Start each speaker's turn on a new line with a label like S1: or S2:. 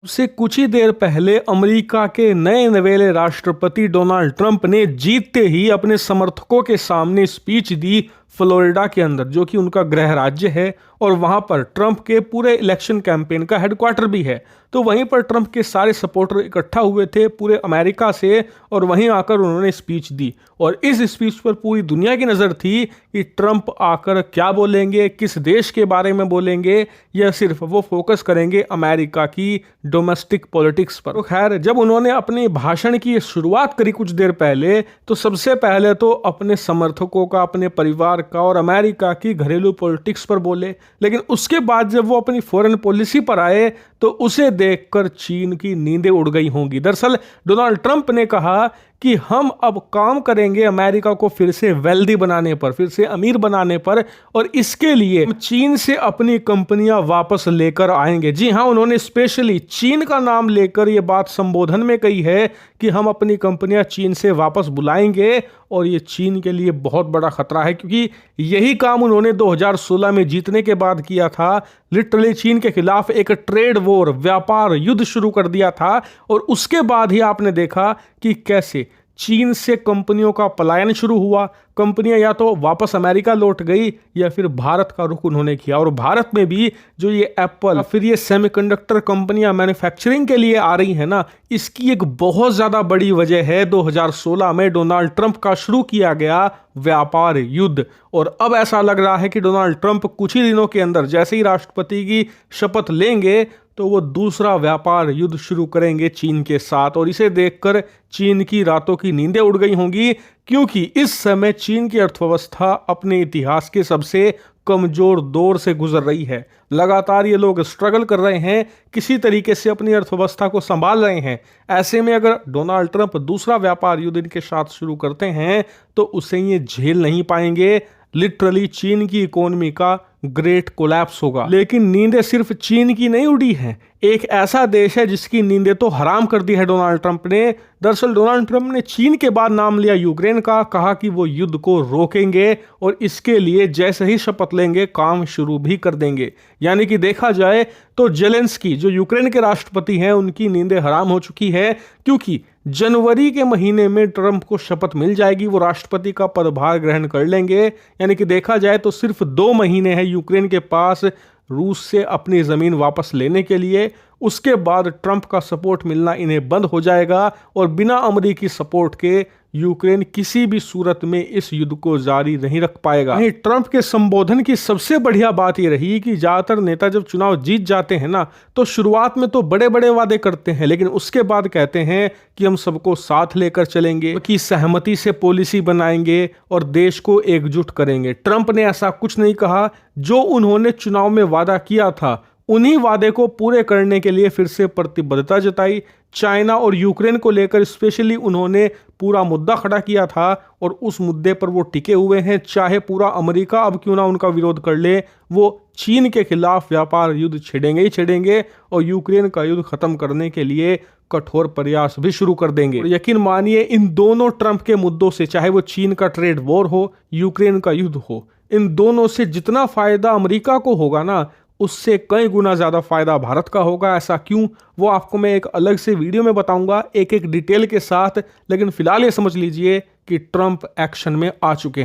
S1: से कुछ ही देर पहले अमेरिका के नए नवेले राष्ट्रपति डोनाल्ड ट्रंप ने जीतते ही अपने समर्थकों के सामने स्पीच दी फ्लोरिडा के अंदर, जो कि उनका गृह राज्य है और वहां पर ट्रंप के पूरे इलेक्शन कैंपेन का हेडक्वार्टर भी है। तो वहीं पर ट्रंप के सारे सपोर्टर इकट्ठा हुए थे पूरे अमेरिका से और वहीं आकर उन्होंने स्पीच दी। और इस स्पीच पर पूरी दुनिया की नज़र थी कि ट्रंप आकर क्या बोलेंगे, किस देश के बारे में बोलेंगे, या सिर्फ वो फोकस करेंगे अमेरिका की डोमेस्टिक पॉलिटिक्स पर। तो खैर, जब उन्होंने अपने भाषण की शुरुआत करी कुछ देर पहले, तो सबसे पहले तो अपने समर्थकों का, अपने परिवार का और अमेरिका की घरेलू पॉलिटिक्स पर बोले। लेकिन उसके बाद जब वो अपनी फॉरेन पॉलिसी पर आए तो उसे देखकर चीन की नींदें उड़ गई होंगी। दरअसल डोनाल्ड ट्रंप ने कहा कि हम अब काम करेंगे अमेरिका को फिर से वेल्दी बनाने पर, फिर से अमीर बनाने पर, और इसके लिए हम चीन से अपनी कंपनियां वापस लेकर आएंगे। जी हां, उन्होंने स्पेशली चीन का नाम लेकर यह बात संबोधन में कही है कि हम अपनी कंपनियां चीन से वापस बुलाएंगे। और ये चीन के लिए बहुत बड़ा खतरा है, क्योंकि यही काम उन्होंने 2016 में जीतने के बाद किया था। लिटरली चीन के खिलाफ एक ट्रेड वॉर, व्यापार युद्ध शुरू कर दिया था। और उसके बाद ही आपने देखा कि कैसे चीन से कंपनियों का पलायन शुरू हुआ। कंपनियां या तो वापस अमेरिका लौट गई या फिर भारत का रुख उन्होंने किया। और भारत में भी जो ये एप्पल, फिर ये सेमीकंडक्टर कंपनियां मैन्युफैक्चरिंग के लिए आ रही है ना, इसकी एक बहुत ज्यादा बड़ी वजह है 2016 में डोनाल्ड ट्रंप का शुरू किया गया व्यापार युद्ध। और अब ऐसा लग रहा है कि डोनाल्ड ट्रंप कुछ ही दिनों के अंदर जैसे ही राष्ट्रपति की शपथ लेंगे तो वो दूसरा व्यापार युद्ध शुरू करेंगे चीन के साथ। और इसे देखकर चीन की रातों की नींदें उड़ गई होंगी, क्योंकि इस समय चीन की अर्थव्यवस्था अपने इतिहास के सबसे कमजोर दौर से गुजर रही है। लगातार ये लोग स्ट्रगल कर रहे हैं, किसी तरीके से अपनी अर्थव्यवस्था को संभाल रहे हैं। ऐसे में अगर डोनाल्ड ट्रंप दूसरा व्यापार युद्ध इनके साथ शुरू करते हैं तो उसे ये झेल नहीं पाएंगे। लिटरली चीन की इकोनॉमी का ग्रेट कोलैप्स होगा। लेकिन नींदें सिर्फ चीन की नहीं उड़ी हैं। एक ऐसा देश है जिसकी नींदें तो हराम कर दी है डोनाल्ड ट्रंप ने। दरअसल डोनाल्ड ट्रंप ने चीन के बाद नाम लिया यूक्रेन का, कहा कि वो युद्ध को रोकेंगे और इसके लिए जैसे ही शपथ लेंगे काम शुरू भी कर देंगे। यानी कि देखा जाए तो जेलेंस्की जो यूक्रेन के राष्ट्रपति हैं, उनकी नींदें हराम हो चुकी है, क्योंकि जनवरी के महीने में ट्रंप को शपथ मिल जाएगी, वो राष्ट्रपति का पदभार ग्रहण कर लेंगे। यानी कि देखा जाए तो सिर्फ 2 महीने हैं यूक्रेन के पास रूस से अपनी जमीन वापस लेने के लिए। उसके बाद ट्रंप का सपोर्ट मिलना इन्हें बंद हो जाएगा और बिना अमेरिकी सपोर्ट के यूक्रेन किसी भी सूरत में इस युद्ध को जारी नहीं रख पाएगा। नहीं, ट्रंप के संबोधन की सबसे बढ़िया बात यह रही कि ज्यादातर नेता जब चुनाव जीत जाते हैं ना, तो शुरुआत में तो बड़े बड़े वादे करते हैं, लेकिन उसके बाद कहते हैं कि हम सबको साथ लेकर चलेंगे, कि सहमति से पॉलिसी बनाएंगे और देश को एकजुट करेंगे। ट्रंप ने ऐसा कुछ नहीं कहा। जो उन्होंने चुनाव में वादा किया था उन्हीं वादे को पूरे करने के लिए फिर से प्रतिबद्धता जताई। चाइना और यूक्रेन को लेकर स्पेशली उन्होंने पूरा मुद्दा खड़ा किया था और उस मुद्दे पर वो टिके हुए हैं। चाहे पूरा अमेरिका अब क्यों ना उनका विरोध कर ले, वो चीन के खिलाफ व्यापार युद्ध छेड़ेंगे ही छेड़ेंगे और यूक्रेन का युद्ध खत्म करने के लिए कठोर प्रयास भी शुरू कर देंगे। और यकीन मानिए, इन दोनों ट्रंप के मुद्दों से, चाहे वो चीन का ट्रेड वॉर हो, यूक्रेन का युद्ध हो, इन दोनों से जितना फायदा अमेरिका को होगा ना, उससे कई गुना ज्यादा फायदा भारत का होगा। ऐसा क्यों, वो आपको मैं एक अलग से वीडियो में बताऊंगा, एक एक डिटेल के साथ। लेकिन फिलहाल ये समझ लीजिए कि ट्रंप एक्शन में आ चुके हैं।